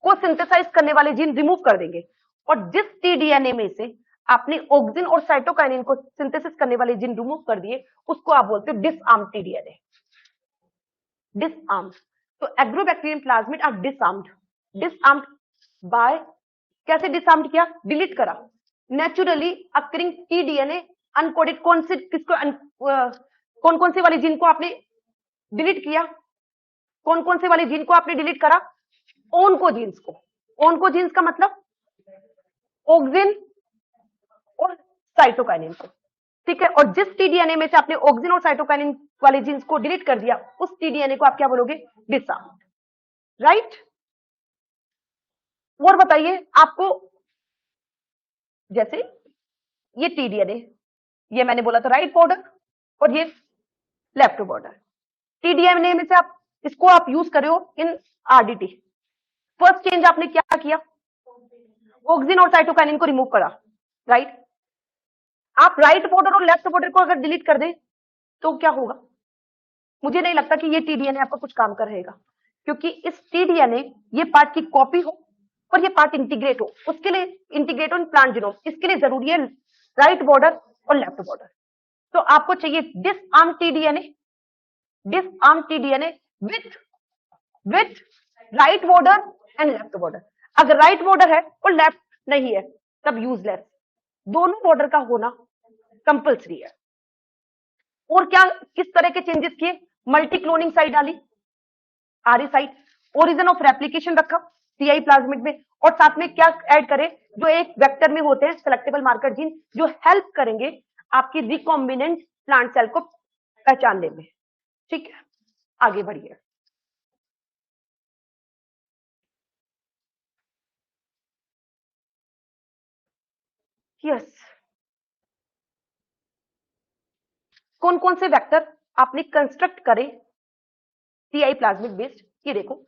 को सिंथेसाइज करने वाले जीन रिमूव कर देंगे, और जिस टीडीएनए में से आपने ऑक्सिन और साइटोकाइनिन को सिंथेसिस करने वाले जीन रिमूव कर दिए, उसको आप बोलते हो डिसआर्म्ड टीडीएनए, डिसआर्म्ड। तो agrobacterium plasmid are disarmed. Disarmed bye, कैसे डिसआर्म्ड किया? डिलीट करा। नेचुरली अकरिंग टीडीएनए अनकोडेड, कौन कौन से वाले जीन को आपने डिलीट किया? कौन कौन से वाले जीन को आपने डिलीट करा? ओन्कोजीन्स को। ओन्कोजीन्स का मतलब ऑक्सिन और साइटोकाइनिन को, ठीक है। और जिस टीडीएनए में से आपने ऑक्सिन और साइटोकाइनिन वाले जीन्स को डिलीट कर दिया, उस टीडीएनए को आप क्या बोलोगे? Disarmed, right. और बताइए आपको, जैसे ये टीडीएनए, ये मैंने बोला था राइट बॉर्डर और ये लेफ्ट बॉर्डर। टीडीएनए में से आप इसको आप यूज कर रहे हो इन आरडीटी। फर्स्ट चेंज आपने क्या किया? ऑक्सिन और साइटोकाइनिन को रिमूव करा, राइट। आप राइट बॉर्डर और लेफ्ट बॉर्डर को अगर डिलीट कर दें तो क्या होगा? मुझे नहीं लगता कि ये टीडीएनए आपका कुछ काम का रहेगा, क्योंकि इस टीडीएनए ये पार्ट की कॉपी हो और ये पार्ट इंटीग्रेट हो, उसके लिए इंटीग्रेट हो इन प्लांट जीनोम, इसके लिए जरूरी है राइट बॉर्डर और लेफ्ट बॉर्डर। तो आपको चाहिए disarm T-DNA, disarm T-DNA with right border and left border. अगर राइट बॉर्डर है और लेफ्ट नहीं है तब यूजलेस, दोनों बॉर्डर का होना कंपल्सरी है। और क्या किस तरह के चेंजेस किए? मल्टी क्लोनिंग साइट डाली, आरई साइट, ओरिजिन ऑफ रेप्लिकेशन रखा टीआई प्लाज्मिड में, और साथ में क्या ऐड करें? जो एक वेक्टर में होते हैं सेलेक्टेबल मार्कर जीन, जो हेल्प करेंगे आपकी रिकॉम्बिनेंट प्लांट सेल को पहचानने में, ठीक है। आगे बढ़िए। यस, कौन कौन से वेक्टर आपने कंस्ट्रक्ट करे टीआई प्लाज्मिड बेस्ड? ये देखो,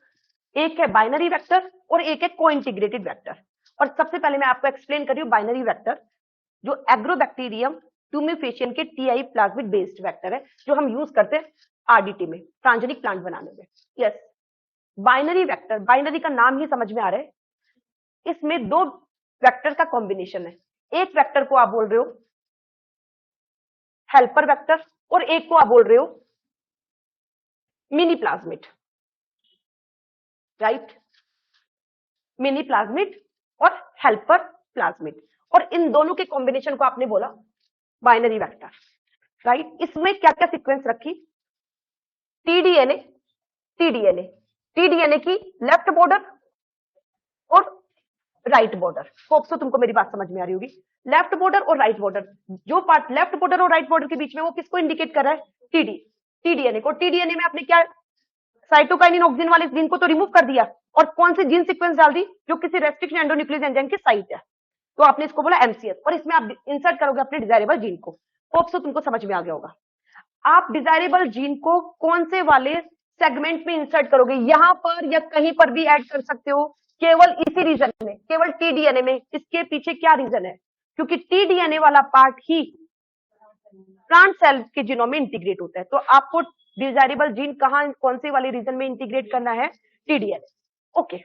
एक है बाइनरी वेक्टर और एक है को इंटीग्रेटेड वेक्टर। और सबसे पहले मैं आपको एक्सप्लेन कर रही हूं बाइनरी वेक्टर, जो एग्रोबैक्टीरियम ट्यूमेफेशियन के टीआई प्लाज्मिड बेस्ड वेक्टर है, जो हम यूज करते हैं आरडीटी में, ट्रांसजेनिक प्लांट बनाने में। यस, बाइनरी वेक्टर, बाइनरी का नाम ही समझ में आ रहा है, इसमें दो वेक्टर का कॉम्बिनेशन है। एक वेक्टर को आप बोल रहे हो हेल्पर वेक्टर और एक को आप बोल रहे हो mini plasmid. Right, mini plasmid और हेल्पर प्लाज्मिड, और इन दोनों के कॉम्बिनेशन को आपने बोला बाइनरी वेक्टर, राइट। इसमें क्या क्या सीक्वेंस रखी, टीडीएनए, टीडीएनए, टीडीएनए की लेफ्ट बॉर्डर और राइट बॉर्डर। होप सो तुमको मेरी बात समझ में आ रही होगी। लेफ्ट बॉर्डर और राइट बॉर्डर, जो पार्ट लेफ्ट बॉर्डर और राइट बॉर्डर के बीच में, वो किसको इंडिकेट कर रहा है, टीडीएनए को। टीडीएनए में आपने क्या, साइटोकाइनिन ऑक्सिन वाले जीन को तो रिमूव कर दिया, और कौन से जीन सीक्वेंस डाल दी, जो किसी रेस्ट्रिक्शन एंडोन्यूक्लियस एंजाइम की साइट है, तो आपने इसको बोला एमसीएस, और इसमें आप इंसर्ट करोगे अपने डिजायरेबल जीन को। होप सो तुमको समझ में आ गया होगा। आप डिजायरेबल जीन को कौन से वाले सेगमेंट में इंसर्ट करोगे, यहां पर या कहीं पर भी ऐड कर सकते हो, केवल इसी रीजन में, केवल टीडीएनए में। इसके पीछे क्या रीजन है, क्योंकि टीडीएनए वाला पार्ट ही प्लांट सेल के जीनोम में इंटीग्रेट होता है। तो आपको डिजायरेबल जीन कहां, कौन से वाले रीजन में इंटीग्रेट करना है, टीडीएनए। ओके,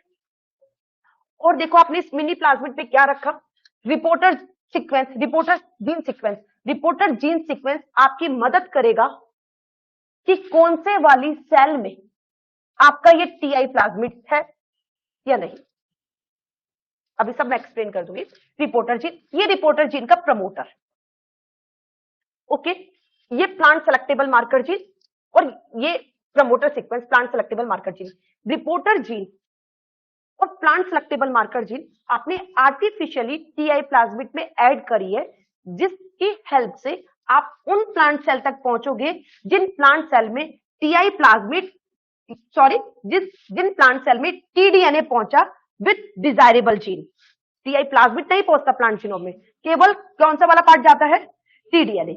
और देखो आपने इस मिनी प्लाज्मिड पे क्या रखा, reporter sequence, reporter gene sequence. Reporter gene sequence आपकी मदद करेगा कि कौन से वाली सेल में आपका ये टीआई प्लाज्मिड है या नहीं। अभी सब मैं एक्सप्लेन कर दूंगी। रिपोर्टर जीन, ये रिपोर्टर जीन का प्रमोटर, ओके, ये प्लांट सेलेक्टेबल मार्कर जीन, और ये promoter sequence plant selectable marker gene. Reporter gene और प्लांट सेलेक्टेबल मार्कर जीन आपने आर्टिफिशियली टीआई प्लाज्मिड में ऐड करी है, जिसकी हेल्प से आप उन प्लांट सेल तक पहुंचोगे जिन प्लांट सेल में टीआई प्लाज्मिड, सॉरी, जिन प्लांट सेल में टीडीएनए पहुंचा with desirable gene. TI plasmid नहीं पहुंचता प्लांट जीनोम में, केवल कौन सा वाला पार्ट जाता है, टीडीएनए।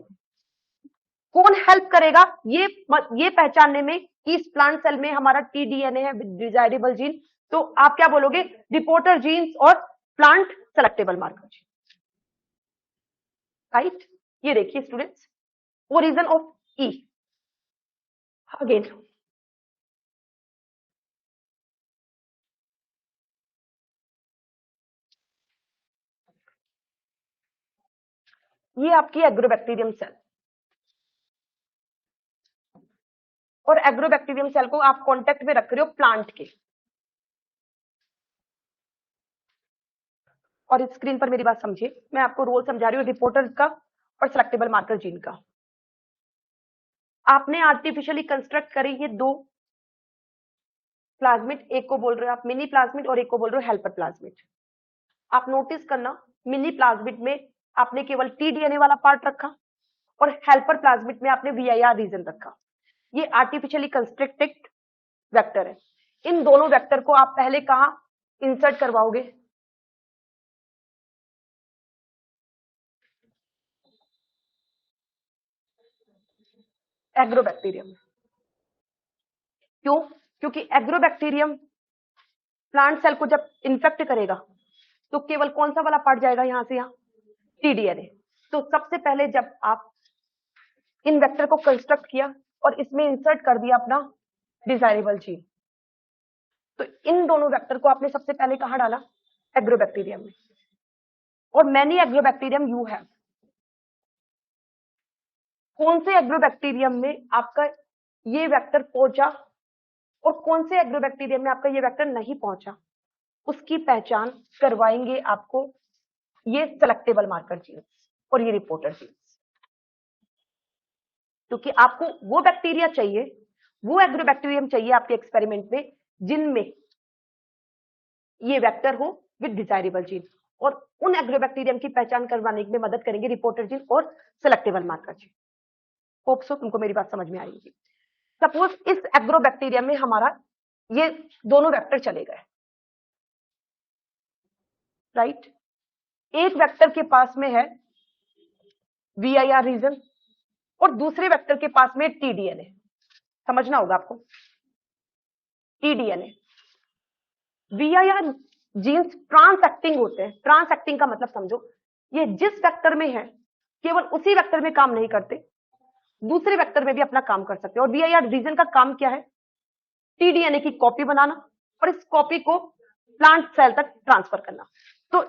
कौन हेल्प करेगा ये पहचानने में कि इस प्लांट सेल में हमारा टीडीएनए है विद डिजायरेबल जीन, तो आप क्या बोलोगे, रिपोर्टर जीन्स और plant selectable marker gene, right. ये देखिए students, origin of E. Again ये आपकी एग्रोबैक्टीरियम सेल, और एग्रोबैक्टीरियम सेल को आप कांटेक्ट में रख रहे हो प्लांट के, और स्क्रीन पर मेरी बात समझिए, मैं आपको रोल समझा रही हूँ रिपोर्टर का और सेलेक्टेबल मार्कर जीन का। आपने आर्टिफिशियली कंस्ट्रक्ट करे ये दो प्लाज्मिड, एक को बोल रहे हो आप मिनी प्लाज्मिड और एक को बोल रहे हो हेल्पर प्लाज्मिड। आप नोटिस करना, मिनी प्लाज्मिड में आपने केवल टीडीएनए वाला पार्ट रखा, और हेल्पर प्लाज्मिड में आपने वीआईआर रीजन रखा। ये आर्टिफिशियली कंस्ट्रक्टेड वेक्टर है। इन दोनों वेक्टर को आप पहले कहां इंसर्ट करवाओगे, एग्रोबैक्टीरियम। क्यों, क्योंकि एग्रोबैक्टीरियम प्लांट सेल को जब इन्फेक्ट करेगा तो केवल कौन सा वाला पार्ट जाएगा, यहां से यहां, टीडीएनए। तो सबसे पहले जब आप इन वेक्टर को कंस्ट्रक्ट किया और इसमें इंसर्ट कर दिया अपना डिजायरेबल जीन, तो इन दोनों वेक्टर को आपने सबसे पहले कहां डाला, एग्रोबैक्टीरियम में। और मैनी एग्रोबैक्टीरियम यू हैव, कौन से एग्रोबैक्टीरियम में आपका ये वेक्टर पहुंचा और कौन से एग्रोबैक्टीरियम में आपका ये वेक्टर नहीं पहुंचा, उसकी पहचान करवाएंगे आपको ये सेलेक्टेबल मार्कर जीन्स और ये रिपोर्टर जीन्स। क्योंकि आपको वो बैक्टीरिया चाहिए, वो एग्रोबैक्टीरियम चाहिए आपके एक्सपेरिमेंट में जिनमें ये वेक्टर हो विद डिजायरेबल जीन, और उन एग्रोबैक्टीरियम की पहचान करवाने में मदद करेंगे रिपोर्टर जीन और selectable marker gene. Hope so तुमको मेरी बात समझ में आई होगी। सपोज इस एग्रोबैक्टीरियम में हमारा ये दोनों वेक्टर चले गए, राइट। एक वेक्टर के पास में है वीआईआर रीजन और दूसरे वेक्टर के पास में टीडीएनए। समझना होगा आपको, टीडीएनए, वीआईआर जीन्स ट्रांसएक्टिंग होते हैं। ट्रांसएक्टिंग का मतलब समझो, ये जिस वेक्टर में है केवल उसी वेक्टर में काम नहीं करते, दूसरे वेक्टर में भी अपना काम कर सकते हैं। और वीआईआर रीजन का काम क्या है, टीडीएनए की कॉपी बनाना और इस कॉपी को प्लांट सेल तक ट्रांसफर करना। तो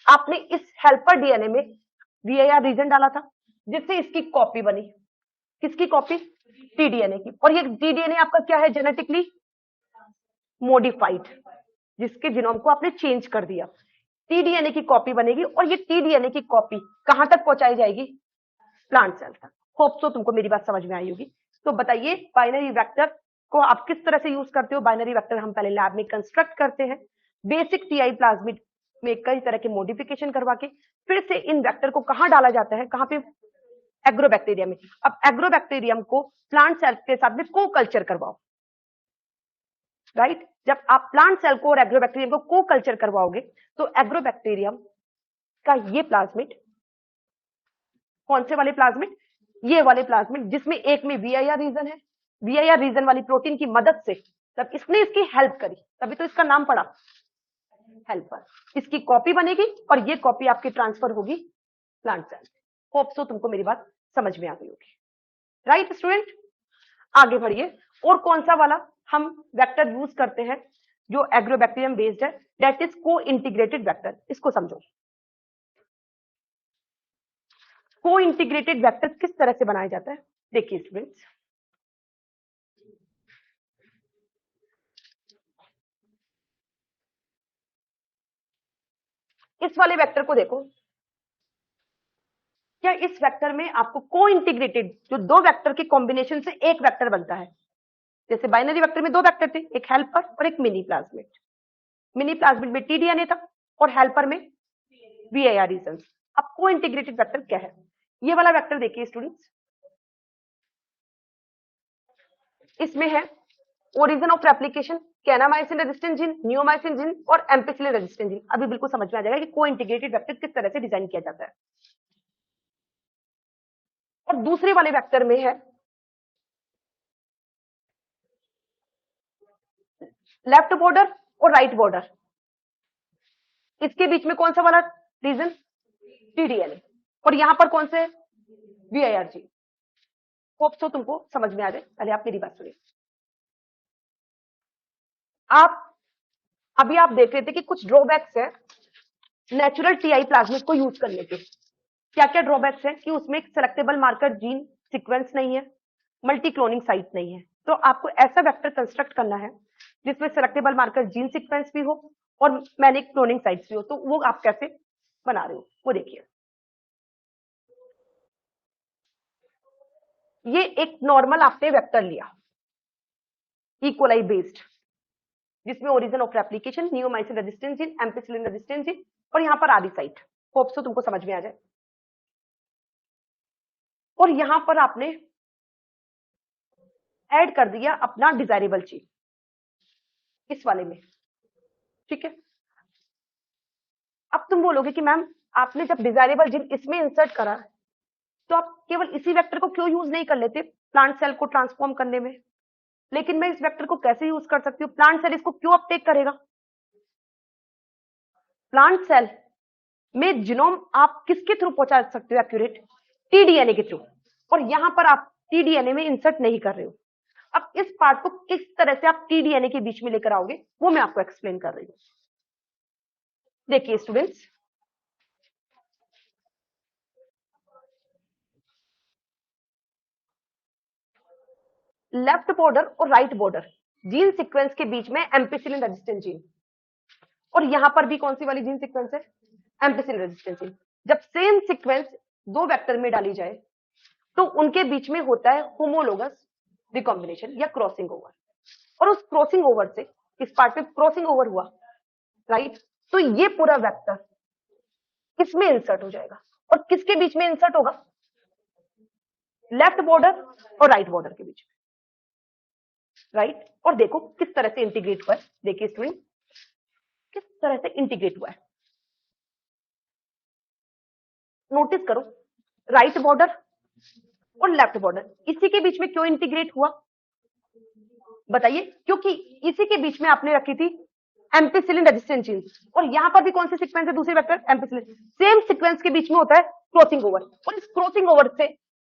आपने इस हेल्पर डीएनए में वीआईआर रीजन डाला था जिससे इसकी कॉपी बनी, किसकी कॉपी, टीडीएनए की। और ये टीडीएनए आपका क्या है, जेनेटिकली मॉडिफाइड, जिसके जीनोम को आपने चेंज कर दिया, टीडीएनए की कॉपी बनेगी और ये टीडीएनए की कॉपी कहां तक पहुंचाई जाएगी? प्लांट सेल तक। होप सो तुमको मेरी बात समझ में आई होगी। तो बताइए बाइनरी वेक्टर को आप किस तरह से यूज करते हो? बाइनरी वेक्टर हम पहले लैब में कंस्ट्रक्ट करते हैं, बेसिक टीआई प्लाज्मिड में कई तरह के मॉडिफिकेशन करवा के फिर से इन वेक्टर को कहां डाला जाता है? कहां पे? एग्रोबैक्टीरियम में। अब एग्रोबैक्टीरियम को प्लांट सेल के साथ में को कल्चर करवाओ, राइट? जब आप प्लांट सेल को और एग्रोबैक्टीरियम को को कल्चर करवाओगे तो एग्रोबैक्टीरियम का ये प्लाज्मिड, कौन से वाले प्लाज्मिड? ये वाले प्लाज्मिड, जिसमें एक में वीआईआर रीजन है, वीआईआर रीजन वाली प्रोटीन की मदद से तब इसने इसकी हेल्प करी, तभी तो इसका नाम पड़ा हेल्पर। इसकी कॉपी बनेगी और ये कॉपी आपकी ट्रांसफर होगी प्लांट सेल। होप सो तुमको मेरी बात समझ में आ गई होगी, राइट स्टूडेंट? आगे बढ़िए। और कौन सा वाला हम वेक्टर यूज करते हैं जो एग्रोबैक्टीरियम बेस्ड है? दैट इज को इंटीग्रेटेड वेक्टर। इसको समझो, को इंटीग्रेटेड वेक्टर किस तरह से बनाया जाता है? देखिए स्टूडेंट्स, इस वाले वेक्टर को देखो, क्या इस वेक्टर में आपको को इंटीग्रेटेड जो दो वेक्टर के कॉम्बिनेशन से एक वेक्टर बनता है? जैसे बाइनरी वेक्टर में दो वेक्टर थे, एक हेल्पर और एक मिनी प्लाज्मिड। मिनी प्लाज्मिड में टीडीएनए था और हेल्पर में वीआईआर रीजन। अब को इंटीग्रेटेड वेक्टर क्या है? ये वाला वेक्टर देखिए स्टूडेंट्स, इसमें है origin of replication, kanamycin resistant gene, neomycin gene और एम्पिसिलिन रेजिस्टेंट जीन। अभी बिल्कुल समझ में आ जाएगा कि को इंटीग्रेटेड वेक्टर किस तरह से डिजाइन किया जाता है। और दूसरे वाले वेक्टर में है लेफ्ट बॉर्डर और राइट बॉर्डर। इसके बीच में कौन सा वाला रीजन? टीडीएनए। और यहां पर कौन से? वीआईआर जी। होप सो तुमको समझ में आ जाए। पहले आप मेरी बात सुनिए। आप अभी आप देख रहे थे कि कुछ ड्रॉबैक्स है नेचुरल टीआई प्लाज्मिड को यूज करने के। क्या क्या ड्रॉबैक्स है? कि उसमें सेलेक्टेबल मार्कर जीन सीक्वेंस नहीं है, मल्टी क्लोनिंग साइट नहीं है। तो आपको ऐसा वेक्टर कंस्ट्रक्ट करना है जिसमें सेलेक्टेबल मार्कर जीन सीक्वेंस भी हो और मैनी क्लोनिंग साइट्स भी हो। तो वो आप कैसे बना रहे हो वो देखिए। ये एक नॉर्मल आपने वेक्टर लिया इकोलाई बेस्ड, जिसमें origin of replication, neomycin resistance gene, ampicillin resistance gene और यहां पर आदि साइट। होप सो तुमको समझ में आ जाए। और यहां पर आपने ऐड कर दिया अपना डिजायरेबल चीज इस वाले में, ठीक है? अब तुम बोलोगे कि मैम आपने जब डिजायरेबल जीन इसमें इंसर्ट करा तो आप केवल इसी वेक्टर को क्यों यूज नहीं कर लेते प्लांट सेल को ट्रांसफॉर्म करने में? लेकिन मैं इस वेक्टर को कैसे यूज कर सकती हूँ? प्लांट सेल इसको क्यों अपटेक करेगा? प्लांट सेल में जीनोम आप किसके थ्रू पहुंचा सकते हो एक्यूरेट? टीडीएनए के थ्रू। और यहां पर आप टीडीएनए में इंसर्ट नहीं कर रहे हो। अब इस पार्ट को किस तरह से आप टीडीएनए के बीच में लेकर आओगे वो मैं आपको एक्सप्लेन कर रही हूं। देखिए स्टूडेंट्स, लेफ्ट बॉर्डर और राइट बॉर्डर जीन सीक्वेंस के बीच में एम्पिसिलिन रेजिस्टेंट जीन, और यहां पर भी कौन सी वाली जीन सीक्वेंस है? Ampicillin resistant gene. जब सेम सीक्वेंस दो वेक्टर में डाली जाए तो उनके बीच में होता है होमोलोगस रिकॉम्बिनेशन या क्रॉसिंग ओवर, और उस क्रॉसिंग ओवर से इस पार्ट पे क्रॉसिंग ओवर हुआ, राइट? तो ये पूरा वेक्टर किसमें इंसर्ट हो जाएगा और किसके बीच में इंसर्ट होगा? लेफ्ट बॉर्डर और राइट बॉर्डर के बीच में, राइट? और देखो किस तरह से इंटीग्रेट हुआ है। देखिए स्टूडेंट किस तरह से इंटीग्रेट हुआ है, नोटिस करो। राइट बॉर्डर और लेफ्ट बॉर्डर इसी के बीच में क्यों इंटीग्रेट हुआ बताइए? क्योंकि इसी के बीच में आपने रखी थी एम्पिसिलिन रेजिस्टेंट जीन, और यहां पर भी कौन सी सीक्वेंस है? दूसरे वेक्टर एम्पिसिलिन। सेम सीक्वेंस के बीच में होता है क्रॉसिंग ओवर, और इस क्रॉसिंग ओवर से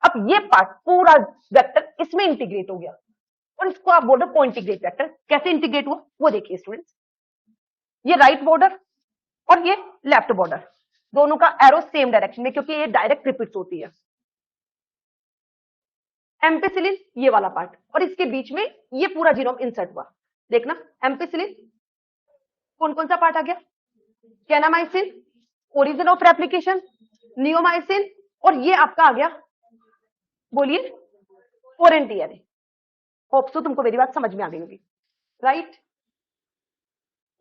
अब ये पार्ट पूरा वेक्टर इसमें इंटीग्रेट हो गया, और इसको आप बोल रहे को इंटीग्रेट वेक्टर। कैसे इंटीग्रेट हुआ वो देखिए स्टूडेंट्स। ये राइट बॉर्डर और ये लेफ्ट बॉर्डर, दोनों का एरो सेम डायरेक्शन में, क्योंकि ये डायरेक्ट रिपीट्स होती है। एम्पिसिलिन ये वाला पार्ट और इसके बीच में ये पूरा जीनोम इंसर्ट हुआ। देखना एम्पिसिलिन कौन कौन सा पार्ट आ गया, kanamycin, origin of replication, neomycin, और ये आपका आ गया, बोलिए, फोरेन डीएनए। होप सो तुमको मेरी बात समझ में आ गई होगी, राइट।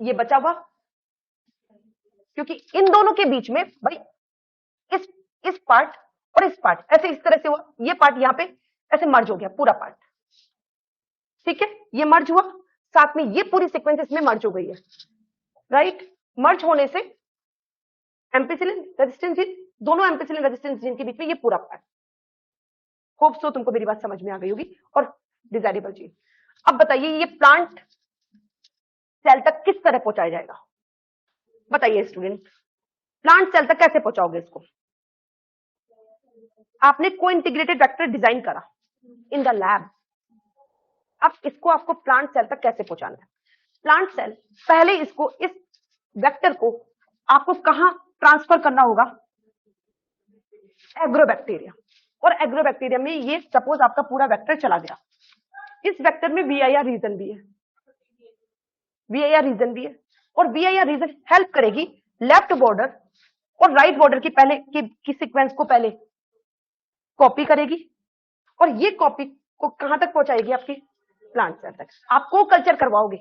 ये बचा हुआ, क्योंकि इन दोनों के बीच में भाई इस पार्ट और इस पार्ट ऐसे इस तरह से हुआ, ये पार्ट यहां पे ऐसे मर्ज हो गया पूरा पार्ट, ठीक है, ये मर्ज हुआ, साथ में ये पूरी सीक्वेंस इसमें मर्ज हो गई है, राइट। मर्ज होने से एम्पिसिलिन रेजिस्टेंस जीन, दोनों एम्पिसिलिन रेजिस्टेंस जीन के बीच में ये पूरा पार्ट। होप सो तुमको मेरी बात समझ में आ गई होगी। और डिजायरेबल जीन, अब बताइए ये प्लांट सेल तक किस तरह पहुंचाया जाएगा, बताइए स्टूडेंट, प्लांट सेल तक कैसे पहुंचाओगे इसको। आपने को इंटीग्रेटेड वेक्टर डिजाइन करा इन द लैब, अब इसको आपको प्लांट सेल तक कैसे पहुंचाना है। प्लांट सेल पहले इसको, इस वेक्टर को आपको कहां ट्रांसफर करना होगा, एग्रोबैक्टीरिया। और एग्रोबैक्टीरिया में ये सपोज आपका पूरा वेक्टर चला गया, इस वेक्टर में VIR रीजन भी है, VIR रीजन भी है, और VIR रीजन हेल्प करेगी लेफ्ट बॉर्डर और राइट बॉर्डर की पहले की सीक्वेंस को पहले कॉपी करेगी, और ये कॉपी को कहां तक पहुंचाएगी, आपकी प्लांट सेल तक। आप को कल्चर करवाओगे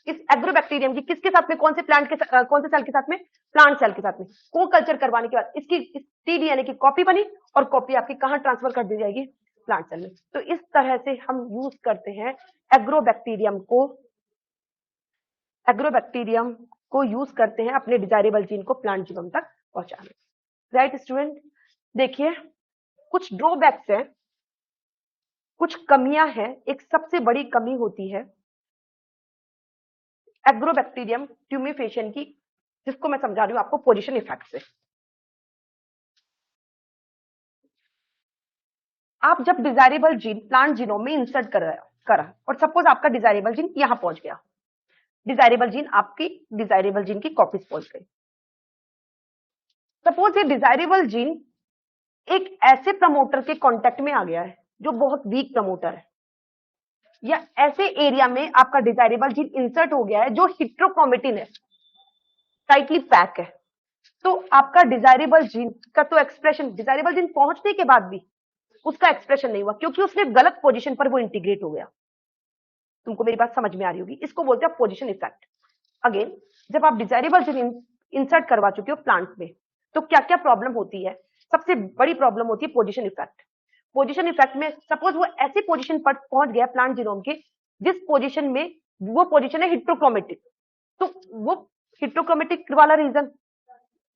इस एग्रोबैक्टीरियम की, किसके साथ में, कौन से प्लांट के कौन से सेल के साथ में, प्लांट सेल के साथ में। को कल्चर करवाने के बाद इसकी TDNA की कॉपी बनी, और कॉपी आपकी कहां ट्रांसफर कर दी जाएगी, प्लांट सेल में। तो इस तरह से हम यूज करते हैं एग्रोबैक्टीरियम को यूज करते हैं अपने डिजायरेबल जीन को प्लांट जीनोम तक पहुंचाने। राइट स्टूडेंट, देखिए कुछ ड्रॉबैक्स हैं, कुछ कमियां हैं। एक सबसे बड़ी कमी होती है एग्रोबैक्टीरियम ट्यूमिफेशन की, जिसको मैं समझा रही हूं आपको पोजीशन इफेक्ट से। आप जब डिजायरेबल जीन प्लांट जीनोम में इंसर्ट करा और सपोज आपका डिजायरेबल जीन यहां पहुंच गया, डिजायरेबल जीन आपकी डिजायरेबल जीन की कॉपीज पहुंच गई। सपोज ये डिजायरेबल जीन एक ऐसे प्रमोटर के कांटेक्ट में आ गया है जो बहुत वीक प्रमोटर है, या ऐसे एरिया में आपका डिजायरेबल जीन इंसर्ट हो गया है जो हेटेरोक्रोमेटिन है, टाइटली पैक है, तो आपका डिजायरेबल जीन का तो एक्सप्रेशन, डिजायरेबल जीन पहुंचने के बाद भी उसका एक्सप्रेशन नहीं हुआ, क्योंकि उसने गलत पोजीशन पर वो इंटीग्रेट हो गया। तुमको मेरी बात समझ में आ रही होगी, इसको बोलते हैं पोजीशन इफेक्ट। अगेन, जब आप डिजायरेबल जीन इंसर्ट करवा चुके हो प्लांट में, तो क्या क्या प्रॉब्लम होती है, सबसे बड़ी प्रॉब्लम होती है पोजीशन इफेक्ट। पोजीशन इफेक्ट में सपोज वो ऐसी पोजीशन पर पहुंच गया प्लांट जीनोम के, जिस पोजीशन में वो पोजीशन है हेटेरोक्रोमेटिक, तो वो हेटेरोक्रोमेटिक वाला रीजन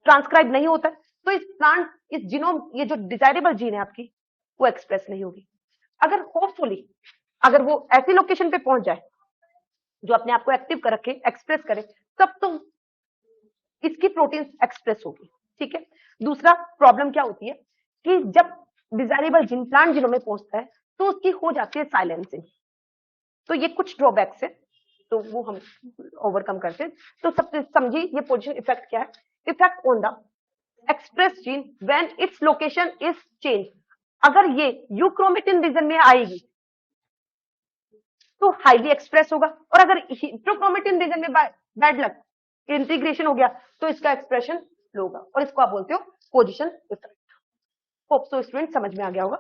ट्रांसक्राइब नहीं होता, तो इस जीनोम, ये जो डिजायरेबल जीन है आपकी, वो एक्सप्रेस नहीं होगी। अगर होपफुली अगर वो ऐसी लोकेशन पे पहुंच जाए जो अपने आप को एक्टिव कर रखे, एक्सप्रेस करे, तब तो इसकी प्रोटीन एक्सप्रेस होगी, ठीक है। दूसरा प्रॉब्लम क्या होती है कि जब डिजायरेबल जीन प्लांट जीनोम में पहुंचता है तो उसकी हो जाती है साइलेंसिंग। तो ये कुछ ड्रॉबैक्स है, तो वो हम ओवरकम करते हैं। तो सबसे समझिए ये पोजीशन इफेक्ट क्या है, effect on the express gene when its location is change. अगर ये यूक्रोमेटिन रीजन में आएगी तो हाईली एक्सप्रेस होगा, और अगर हेटेरोक्रोमेटिन रीजन में बैड लक इंटीग्रेशन हो गया तो इसका एक्सप्रेशन लो होगा, और इसको आप बोलते हो position effect. Hope so student समझ में आ गया होगा।